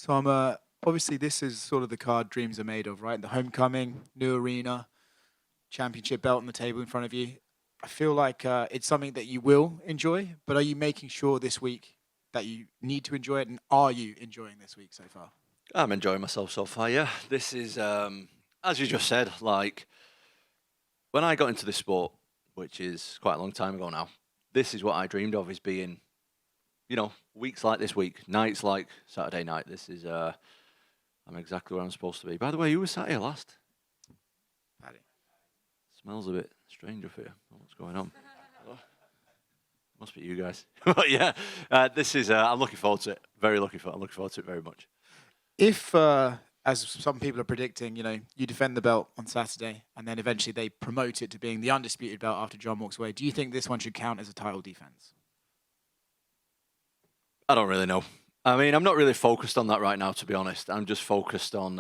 Tom, obviously this is sort of the card dreams are made of, right? The homecoming, new arena, championship belt on the table in front of you. I feel like it's something that you will enjoy, but are you making sure this week that you need to enjoy it, and are you enjoying this week so far? I'm enjoying myself so far, yeah. This is, as you just said, like, when I got into this sport, which is quite a long time ago now, this is what I dreamed of, is being, weeks like this week, nights like Saturday night. This is, I'm exactly where I'm supposed to be. By the way, who was sat here last? Paddy. Smells a bit strange up here. What's going on? Must be you guys. But yeah, this is, I'm looking forward to it. I'm looking forward to it very much. If, as some people are predicting, you defend the belt on Saturday, and then eventually they promote it to being the undisputed belt after John walks away, do you think this one should count as a title defense? I don't really know. I mean, I'm not really focused on that right now, to be honest. I'm just focused on,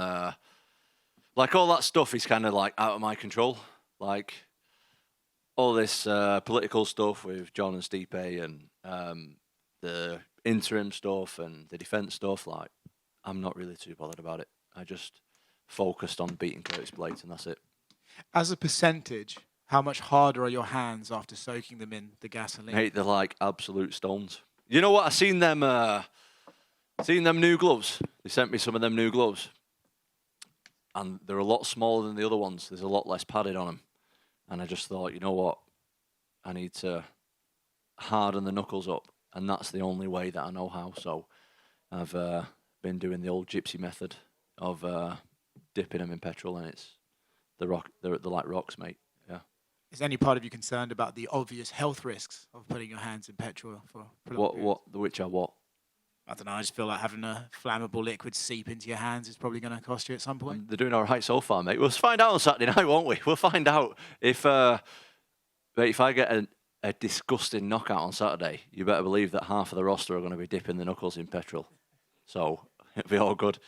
like, all that stuff is kind of, like, out of my control. Like, all this political stuff with John and Stipe and the interim stuff and the defense stuff, like, I'm not really too bothered about it. I just focused on beating Curtis Blaydes, and that's it. As a percentage, how much harder are your hands after soaking them in the gasoline? Mate, they're like absolute stones. You know what? I seen them new gloves. They sent me some of them new gloves, and they're a lot smaller than the other ones. There's a lot less padded on them, and I just thought, you know what? I need to harden the knuckles up, and that's the only way that I know how. So I've been doing the old gypsy method of dipping them in petrol, and it's they're like rocks, mate. Yeah. Is any part of you concerned about the obvious health risks of putting your hands in petrol for prolonged periods? Which are what? I don't know. I just feel like having a flammable liquid seep into your hands is probably going to cost you at some point. They're doing all right so far, mate. We'll find out on Saturday night, won't we? We'll find out if I get a disgusting knockout on Saturday, you better believe that half of the roster are going to be dipping the knuckles in petrol. So it'll be all good.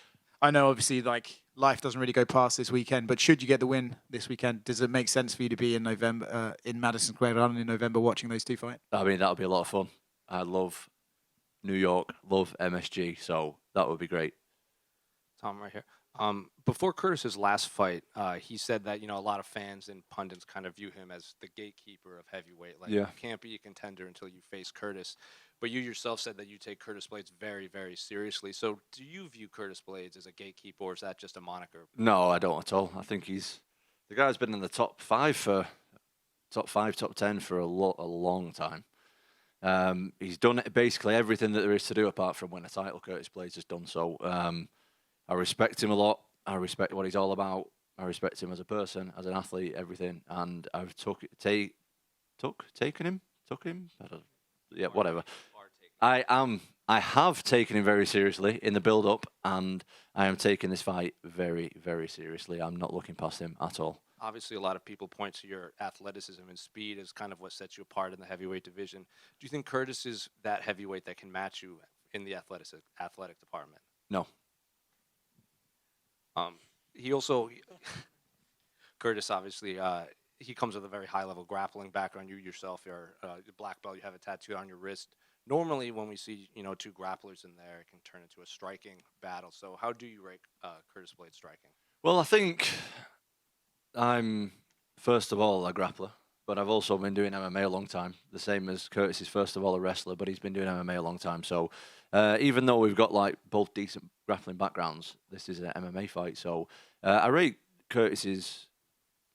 I know, obviously, like life doesn't really go past this weekend, but should you get the win this weekend, does it make sense for you to be in November in Madison Square Garden in November watching those two fight? I mean, that'll be a lot of fun. I love New York, love MSG, so that would be great. Tom, right here. Before Curtis's last fight, he said that a lot of fans and pundits kind of view him as the gatekeeper of heavyweight. Like, you can't be a contender until you face Curtis. But you yourself said that you take Curtis Blaydes very, very seriously. So do you view Curtis Blaydes as a gatekeeper, or is that just a moniker? No, I don't at all. I think the guy's been in the top 5, top 10 for a long time. He's done basically everything that there is to do apart from win a title. Curtis Blaydes has done so. I respect him a lot. I respect what he's all about. I respect him as a person, as an athlete, everything. And I've taken him. Yeah, whatever. I have taken him very seriously in the build-up, and I am taking this fight very, very seriously. I'm not looking past him at all. Obviously, a lot of people point to your athleticism and speed as kind of what sets you apart in the heavyweight division. Do you think Curtis is that heavyweight that can match you in the athletic department? No. He also, Curtis, obviously, he comes with a very high-level grappling background. You yourself are a black belt. You have a tattoo on your wrist. Normally, when we see two grapplers in there, it can turn into a striking battle. So, how do you rate Curtis Blaydes striking? Well, I think I'm first of all a grappler, but I've also been doing MMA a long time. The same as Curtis is first of all a wrestler, but he's been doing MMA a long time. So, even though we've got like both decent grappling backgrounds, this is an MMA fight. So, I rate Curtis's.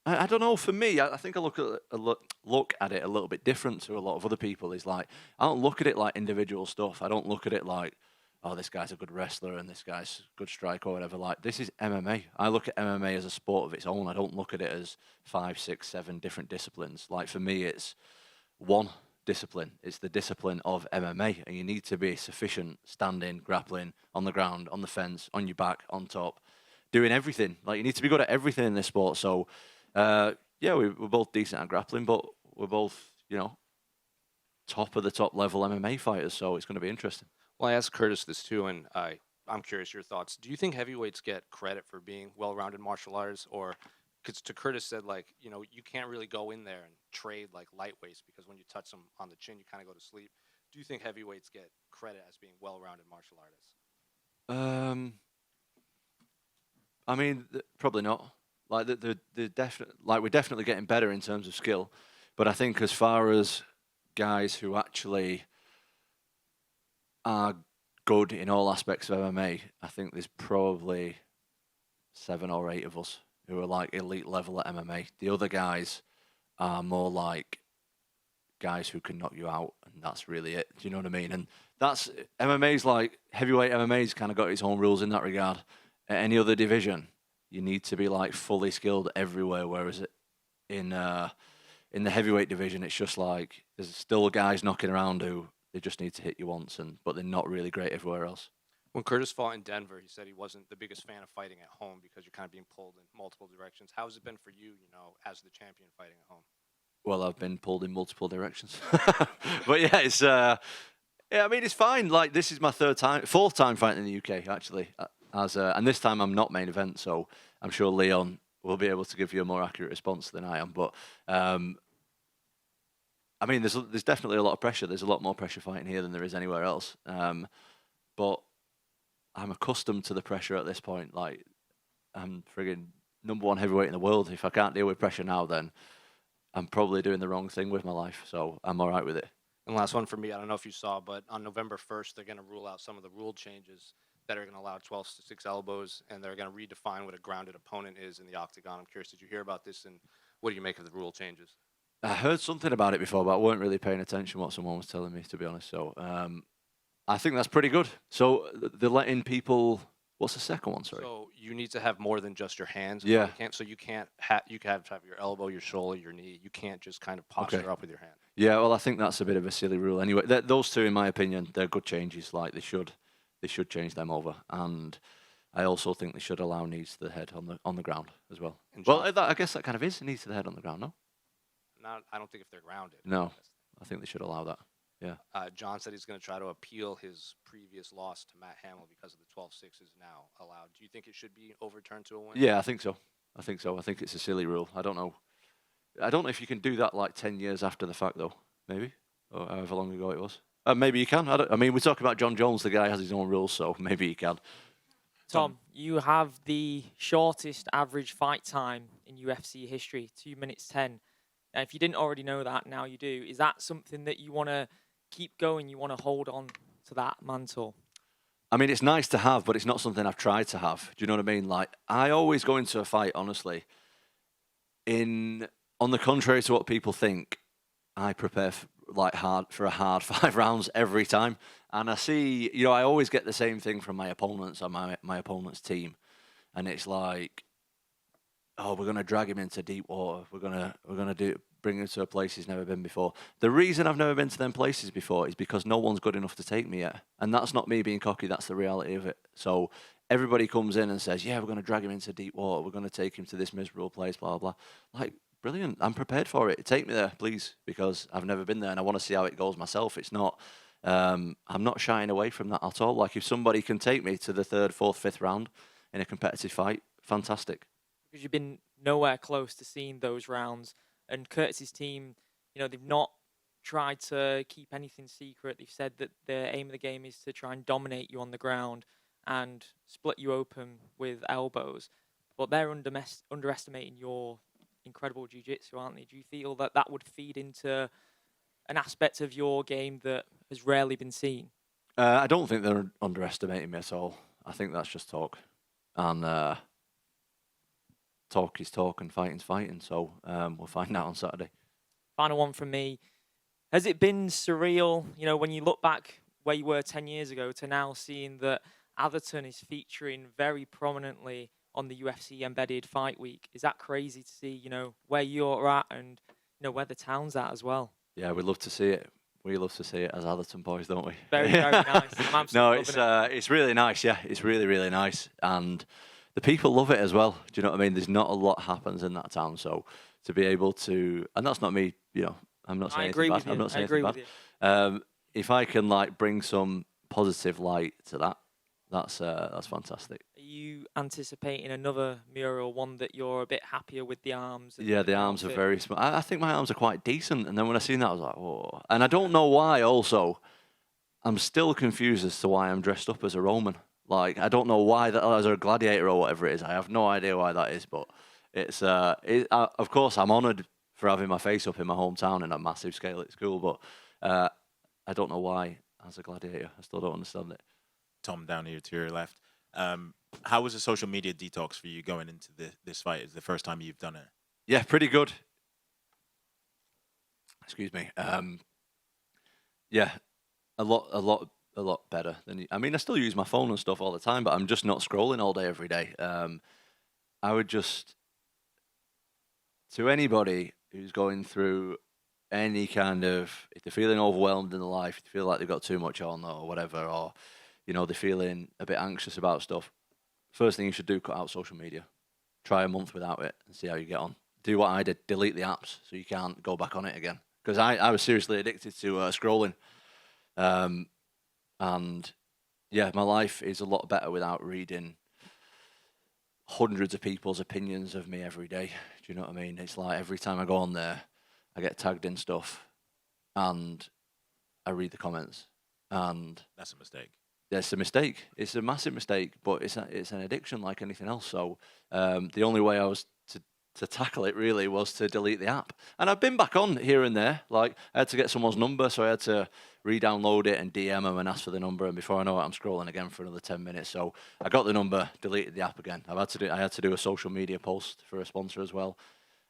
I don't know. For me, I think I look at it a little bit different to a lot of other people. Is like I don't look at it like individual stuff. I don't look at it like, oh, this guy's a good wrestler and this guy's a good striker or whatever. Like, this is MMA. I look at MMA as a sport of its own. I don't look at it as 5, 6, 7 different disciplines. Like, for me, it's one discipline. It's the discipline of MMA, and you need to be sufficient standing, grappling, on the ground, on the fence, on your back, on top, doing everything. Like, you need to be good at everything in this sport. So, yeah, we're both decent at grappling, but we're both, top of the top level MMA fighters. So it's going to be interesting. Well, I asked Curtis this too, and I'm curious your thoughts. Do you think heavyweights get credit for being well-rounded martial artists, or because to Curtis said, like, you can't really go in there and trade like lightweights because when you touch them on the chin, you kind of go to sleep. Do you think heavyweights get credit as being well-rounded martial artists? I mean, probably not. Like the definite, like we're definitely getting better in terms of skill, but I think as far as guys who actually are good in all aspects of MMA, I think there's probably 7 or 8 of us who are like elite level at MMA. The other guys are more like guys who can knock you out, and that's really it. Do you know what I mean? And that's MMA's like heavyweight MMA's kind of got its own rules in that regard. At any other division, you need to be like fully skilled everywhere, whereas in the heavyweight division, it's just like there's still guys knocking around who they just need to hit you once, but they're not really great everywhere else. When Curtis fought in Denver, he said he wasn't the biggest fan of fighting at home because you're kind of being pulled in multiple directions. How has it been for you, as the champion fighting at home? Well, I've been pulled in multiple directions, but yeah, it's I mean, it's fine. Like this is my 4th time fighting in the UK actually, and this time I'm not main event, so I'm sure Leon will be able to give you a more accurate response than I am. But I mean, there's definitely a lot of pressure. There's a lot more pressure fighting here than there is anywhere else. But I'm accustomed to the pressure at this point. Like I'm friggin' #1 heavyweight in the world. If I can't deal with pressure now, then I'm probably doing the wrong thing with my life. So I'm all right with it. And last one for me, I don't know if you saw, but on November 1st, they're going to rule out some of the rule changes that are going to allow 12-6 elbows, and they're going to redefine what a grounded opponent is in the octagon. I'm curious, did you hear about this, and what do you make of the rule changes? I heard something about it before, but I weren't really paying attention to what someone was telling me, to be honest. So I think that's pretty good. So they're letting people... What's the second one, sorry? So you need to have more than just your hands. Yeah. You can have to have your elbow, your shoulder, your knee. You can't just kind of posture up with your hand. Yeah, well, I think that's a bit of a silly rule. Anyway, those two, in my opinion, they're good changes. Like they should change them over. And I also think they should allow knees to the head on the ground as well. Well, I guess that kind of is knees to the head on the ground, no? I don't think if they're grounded. No, I think they should allow that. Yeah. John said he's going to try to appeal his previous loss to Matt Hamill because of the 12-6 is now allowed. Do you think it should be overturned to a win? Yeah, I think so. I think it's a silly rule. I don't know if you can do that like 10 years after the fact, though. Maybe, or however long ago it was. Maybe you can. I mean, we talk about John Jones. The guy has his own rules, so maybe he can. Tom, you have the shortest average fight time in UFC history, 2 minutes 10. Now, if you didn't already know that, now you do. Is that something that you want to keep going? You want to hold on to that mantle? I mean, it's nice to have, but it's not something I've tried to have. Do you know what I mean? Like, I always go into a fight, honestly, on the contrary to what people think, I prepare for a hard 5 rounds every time. And I see, I always get the same thing from my opponents on my opponent's team. And it's like, oh, we're going to drag him into deep water. We're going to bring him to a place he's never been before. The reason I've never been to them places before is because no one's good enough to take me yet. And that's not me being cocky. That's the reality of it. So everybody comes in and says, yeah, we're going to drag him into deep water. We're going to take him to this miserable place, blah, blah, blah. Like, brilliant. I'm prepared for it. Take me there, please, because I've never been there and I want to see how it goes myself. It's not, I'm not shying away from that at all. Like, if somebody can take me to the 3rd, 4th, 5th round in a competitive fight, fantastic. Because you've been nowhere close to seeing those rounds. And Curtis's team, they've not tried to keep anything secret. They've said that the aim of the game is to try and dominate you on the ground and split you open with elbows. But they're underestimating your incredible jiu-jitsu, aren't they? Do you feel that that would feed into an aspect of your game that has rarely been seen? I don't think they're underestimating me at all. I think that's just talk. And talk is talk and fighting's fighting. So we'll find out on Saturday. Final one from me. Has it been surreal, when you look back where you were 10 years ago to now seeing that Atherton is featuring very prominently on the UFC Embedded Fight Week? Is that crazy to see, where you're at and, where the town's at as well? Yeah, we'd love to see it. We love to see it as Atherton boys, don't we? Very, very nice. No, it's really nice. Yeah, it's really, really nice. And the people love it as well. Do you know what I mean? There's not a lot happens in that town. So to be able to, and that's not me, I'm not saying anything bad. I'm not saying anything bad. If I can bring some positive light to that, that's fantastic. Are you anticipating another mural, one that you're a bit happier with the arms? Yeah, the arms are very small. I think my arms are quite decent. And then when I seen that, I was like, oh. And I don't know why also. I'm still confused as to why I'm dressed up as a Roman. Like, I don't know why that as a gladiator or whatever it is. I have no idea why that is, but it's of course I'm honoured for having my face up in my hometown in a massive scale at school, but I don't know why as a gladiator. I still don't understand it. Tom, down here to your left. How was the social media detox for you going into this fight? Is the first time you've done it? Yeah, pretty good. Excuse me. Yeah, a lot better than. I mean, I still use my phone and stuff all the time, but I'm just not scrolling all day every day. I would just, to anybody who's going through any kind of, if they're feeling overwhelmed in their life, if they feel like they've got too much on or whatever, or they're feeling a bit anxious about stuff, first thing you should do, cut out social media. Try a month without it and see how you get on. Do what I did, delete the apps so you can't go back on it again. Because I was seriously addicted to scrolling. And yeah, my life is a lot better without reading hundreds of people's opinions of me every day. Do you know what I mean? It's like every time I go on there, I get tagged in stuff and I read the comments. And that's a mistake. It's a mistake. It's a massive mistake, but it's an addiction like anything else. So the only way I was to tackle it really was to delete the app. And I've been back on here and there. Like, I had to get someone's number, so I had to re-download it and DM them and ask for the number. And before I know it, I'm scrolling again for another 10 minutes. So I got the number, deleted the app again. I had to do a social media post for a sponsor as well.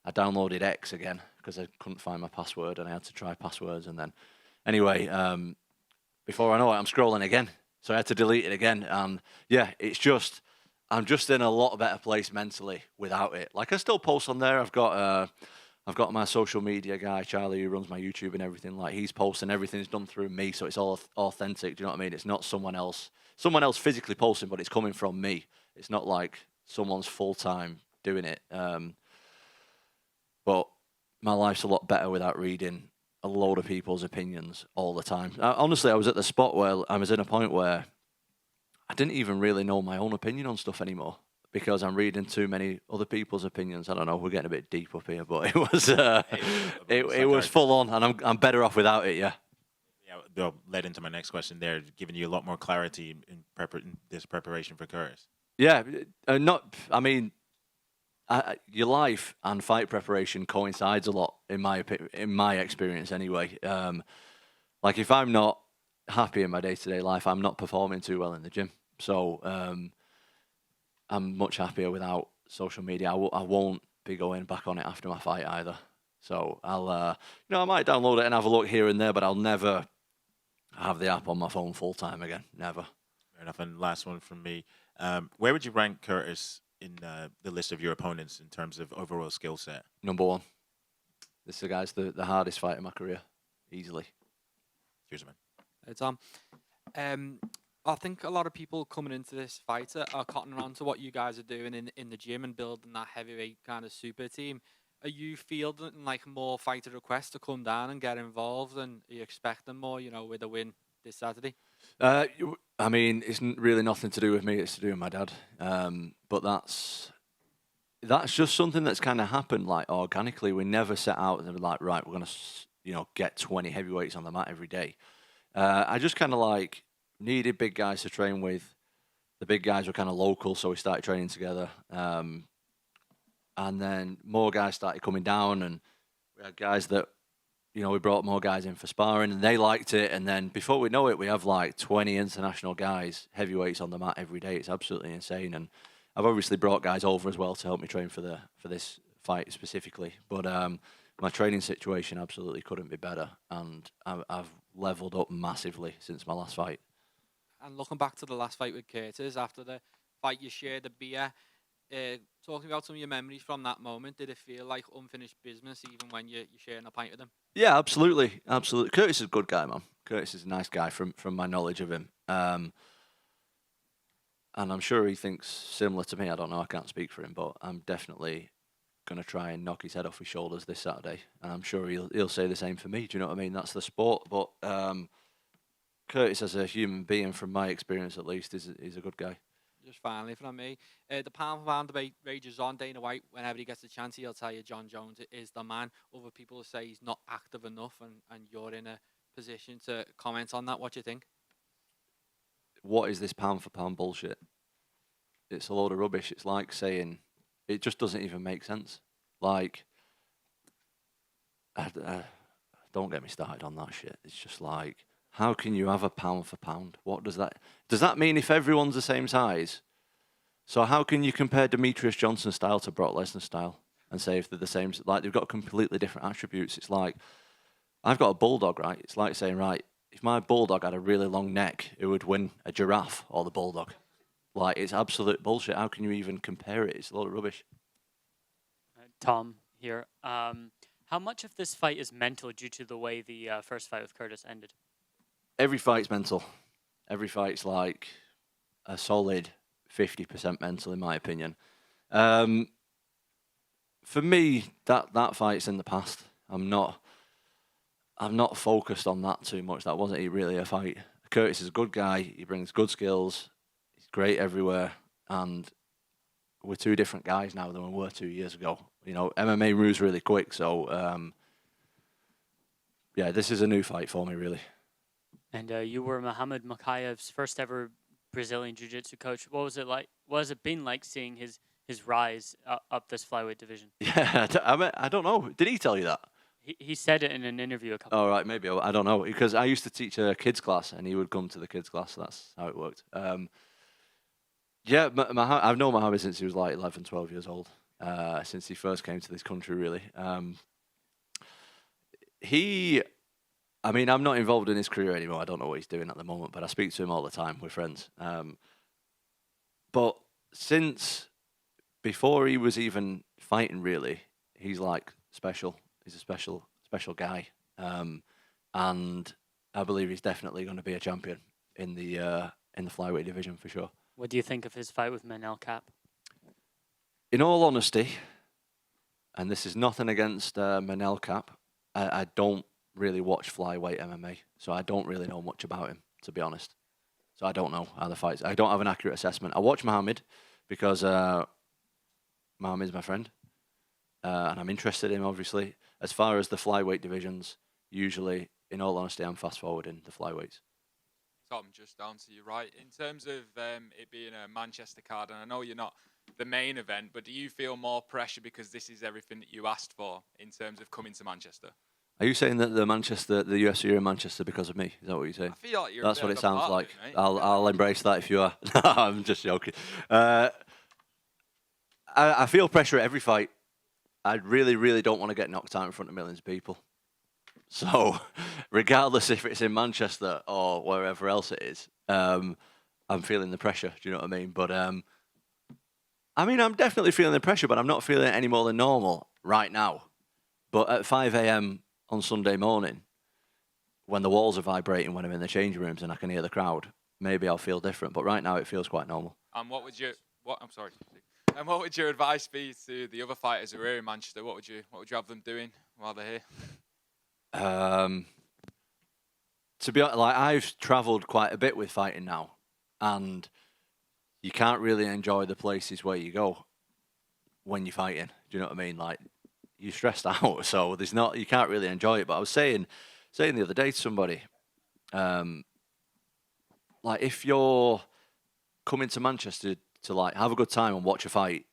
I downloaded X again because I couldn't find my password, and I had to try passwords. And then, anyway, before I know it, I'm scrolling again. So I had to delete it again. And yeah, I'm just in a lot better place mentally without it. Like, I still post on there. I've got my social media guy, Charlie, who runs my YouTube and everything. Like, he's posting, everything's done through me, so it's all authentic. Do you know what I mean? It's not someone else physically posting, but it's coming from me. It's not like someone's full-time doing it. But my life's a lot better without reading a load of people's opinions all the time. Honestly, I was at the spot where I was in a point where I didn't even really know my own opinion on stuff anymore because I'm reading too many other people's opinions. I don't know, we're getting a bit deep up here, but it was it was full on, and I'm better off without it. Yeah. Yeah, that led into my next question. There, giving you a lot more clarity in this preparation for Curtis. Yeah, your life and fight preparation coincides a lot in my experience anyway. Like, if I'm not happy in my day-to-day life, I'm not performing too well in the gym. So I'm much happier without social media. I won't be going back on it after my fight either. So I'll, I might download it and have a look here and there, but I'll never have the app on my phone full time again. Never. Fair enough. And last one from me. Where would you rank Curtis in the list of your opponents in terms of overall skill set? Number one. This guy's the hardest fight in my career, easily. Cheers, man. Hey, Tom. I think a lot of people coming into this fight are cottoning on to what you guys are doing in the gym and building that heavyweight kind of super team. Are you fielding like more fighter requests to come down and get involved, and are you expecting more, with a win this Saturday? I mean, it's really nothing to do with me. It's to do with my dad. But that's just something that's kind of happened like organically. We never set out and were like, right, we're gonna get 20 heavyweights on the mat every day. I just kind of like needed big guys to train with. The big guys were kind of local, so we started training together. And then more guys started coming down, and we had guys that, we brought more guys in for sparring, and they liked it. And then before we know it, we have like 20 international guys, heavyweights on the mat every day. It's absolutely insane. And I've obviously brought guys over as well to help me train for this fight specifically. But my training situation absolutely couldn't be better, and I've leveled up massively since my last fight. And looking back to the last fight with Curtis, after the fight you shared a beer, talking about some of your memories from that moment, did it feel like unfinished business even when you're sharing a pint with him? Yeah, absolutely. Curtis is a good guy, man. Curtis is a nice guy from my knowledge of him. And I'm sure he thinks similar to me. I don't know, I can't speak for him, but I'm definitely going to try and knock his head off his shoulders this Saturday. And I'm sure he'll say the same for me. Do you know what I mean? That's the sport. But Curtis, as a human being, from my experience at least, is a good guy. Just finally from me, the pound for pound debate rages on. Dana White, whenever he gets a chance, he'll tell you John Jones is the man. Other people say he's not active enough, and you're in a position to comment on that. What do you think? what is this pound for pound bullshit? It's a load of rubbish. It's like saying it just doesn't even make sense. Like, don't get me started on that shit. It's just like, how can you have a pound for pound? What does that mean if everyone's the same size? So how can you compare Demetrius Johnson's style to Brock Lesnar's style and say if they're the same? Like, they've got completely different attributes. It's like, I've got a bulldog, right? It's like saying, right, if my bulldog had a really long neck, it would win a giraffe or the bulldog. Like, it's absolute bullshit. How can you even compare it? It's a lot of rubbish. Tom here. How much of this fight is mental due to the way the first fight with Curtis ended? Every fight's mental. Every fight's like a solid 50% mental, in my opinion. For me, that fight's in the past. I'm not focused on that too much. That wasn't really a fight. Curtis is a good guy. He brings good skills. He's great everywhere. And we're two different guys now than we were 2 years ago. You know, MMA moves really quick. So, yeah, this is a new fight for me, really. And you were Muhammad Makayev's first ever Brazilian Jiu-Jitsu coach. What was it like? What has it been like seeing his rise up this flyweight division? Yeah, I don't know. Did he tell you that? He said it in an interview a couple. Oh, right, maybe. I don't know. Because I used to teach a kids class, and he would come to the kids class. So that's how it worked. Yeah, I've known Muhammad since he was like 11, 12 years old. Since he first came to this country, really. I mean, I'm not involved in his career anymore. I don't know what he's doing at the moment, but I speak to him all the time. We're friends. But since before he was even fighting, really, he's like special. He's a special guy. And I believe he's definitely going to be a champion in the flyweight division for sure. What do you think of his fight with Manel Cap? In all honesty, and this is nothing against Manel Cap, I don't really watch flyweight MMA, so I don't really know much about him, to be honest. So I don't know how the fights. I don't have an accurate assessment. I watch Muhammad because Muhammad's my friend, and I'm interested in him, obviously. As far as the flyweight divisions, usually, in all honesty, I'm fast forwarding the flyweights. Tom, just down to you, right? In terms of it being a Manchester card, and I know you're not the main event, but do you feel more pressure because this is everything that you asked for in terms of coming to Manchester? Are you saying that the UFC are in Manchester because of me? Is that what you're saying? I feel like you're. That's what it sounds like. It, I'll embrace that if you are. No, I'm just joking. I feel pressure at every fight. I really, really don't want to get knocked out in front of millions of people. So, regardless if it's in Manchester or wherever else it is, I'm feeling the pressure. Do you know what I mean? But I mean, I'm definitely feeling the pressure, but I'm not feeling it any more than normal right now. But at 5 a.m. on Sunday morning, when the walls are vibrating, when I'm in the changing rooms and I can hear the crowd, maybe I'll feel different. But right now, it feels quite normal. And what would your advice be to the other fighters who are here in Manchester? What would you have them doing while they're here? To be honest, like, I've travelled quite a bit with fighting now, and you can't really enjoy the places where you go when you're fighting. Do you know what I mean? Like, you're stressed out, so you can't really enjoy it. But I was saying the other day to somebody, like, if you're coming to Manchester to like have a good time and watch a fight,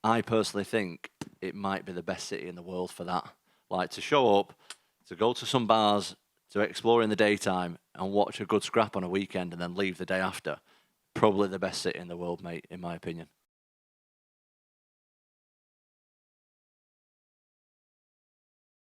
I personally think it might be the best city in the world for that. Like, to show up, to go to some bars, to explore in the daytime and watch a good scrap on a weekend and then leave the day after. Probably the best city in the world, mate, in my opinion.